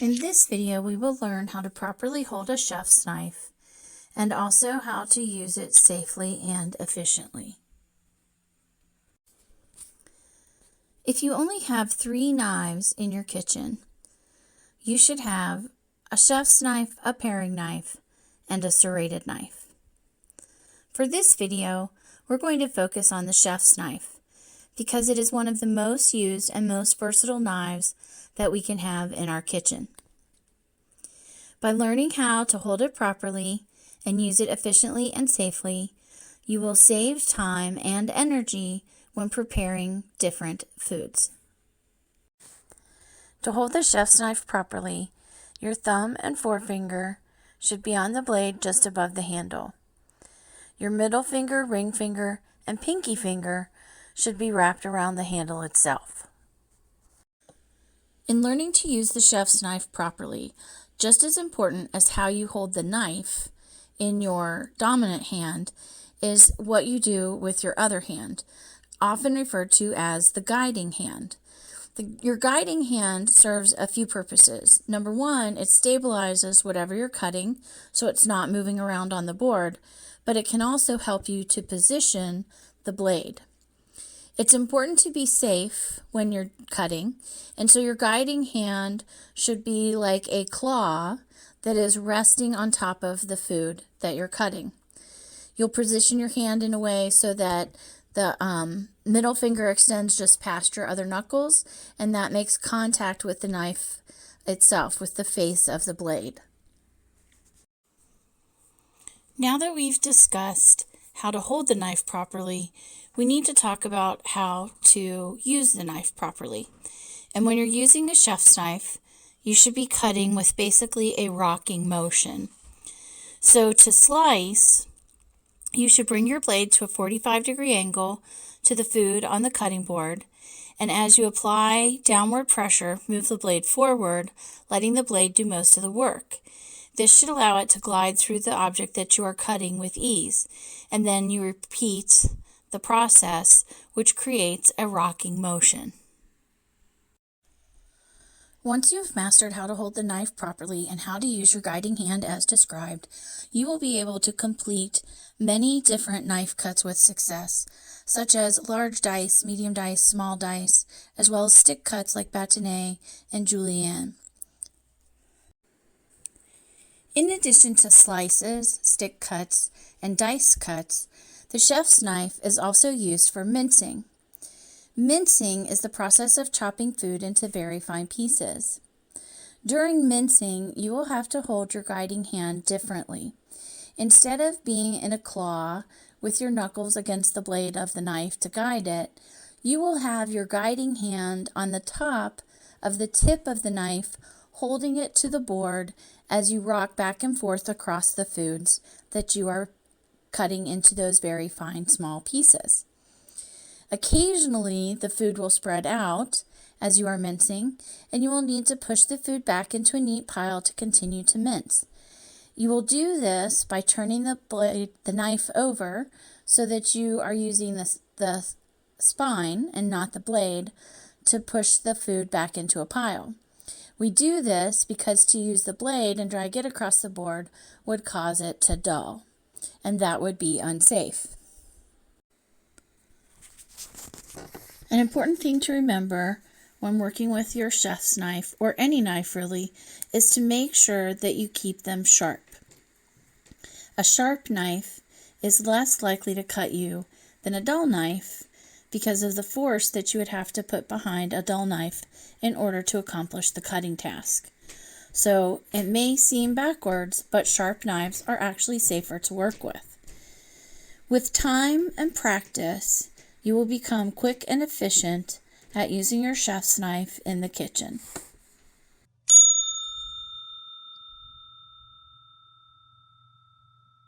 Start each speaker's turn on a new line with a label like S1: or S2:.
S1: In this video, we will learn how to properly hold a chef's knife and also how to use it safely and efficiently. If you only have 3 knives in your kitchen, you should have a chef's knife, a paring knife, and a serrated knife. For this video, we're going to focus on the chef's knife because it is one of the most used and most versatile knives that we can have in our kitchen. By learning how to hold it properly and use it efficiently and safely, you will save time and energy when preparing different foods. To hold the chef's knife properly, your thumb and forefinger should be on the blade just above the handle. Your middle finger, ring finger, and pinky finger should be wrapped around the handle itself. In learning to use the chef's knife properly, just as important as how you hold the knife in your dominant hand is what you do with your other hand, often referred to as the guiding hand. Your guiding hand serves a few purposes. Number one, it stabilizes whatever you're cutting so it's not moving around on the board, but it can also help you to position the blade. It's important to be safe when you're cutting, and so your guiding hand should be like a claw that is resting on top of the food that you're cutting. You'll position your hand in a way so that the middle finger extends just past your other knuckles, and that makes contact with the knife itself, with the face of the blade. Now that we've discussed how to hold the knife properly, we need to talk about how to use the knife properly. And when you're using a chef's knife, you should be cutting with basically a rocking motion. So to slice, you should bring your blade to a 45-degree angle to the food on the cutting board, and as you apply downward pressure, move the blade forward, letting the blade do most of the work. This should allow it to glide through the object that you are cutting with ease, and then you repeat the process, which creates a rocking motion. Once you've mastered how to hold the knife properly and how to use your guiding hand as described, you will be able to complete many different knife cuts with success, such as large dice, medium dice, small dice, as well as stick cuts like bâtonnet and julienne. In addition to slices, stick cuts, and dice cuts, the chef's knife is also used for mincing. Mincing is the process of chopping food into very fine pieces. During mincing, you will have to hold your guiding hand differently. Instead of being in a claw with your knuckles against the blade of the knife to guide it, you will have your guiding hand on the top of the tip of the knife, holding it to the board as you rock back and forth across the foods that you are cutting into those very fine small pieces. Occasionally, the food will spread out as you are mincing, and you will need to push the food back into a neat pile to continue to mince. You will do this by turning the knife over so that you are using the spine and not the blade to push the food back into a pile. We do this because to use the blade and drag it across the board would cause it to dull, and that would be unsafe. An important thing to remember when working with your chef's knife, or any knife really, is to make sure that you keep them sharp. A sharp knife is less likely to cut you than a dull knife because of the force that you would have to put behind a dull knife in order to accomplish the cutting task. So it may seem backwards, but sharp knives are actually safer to work with. With time and practice, you will become quick and efficient at using your chef's knife in the kitchen.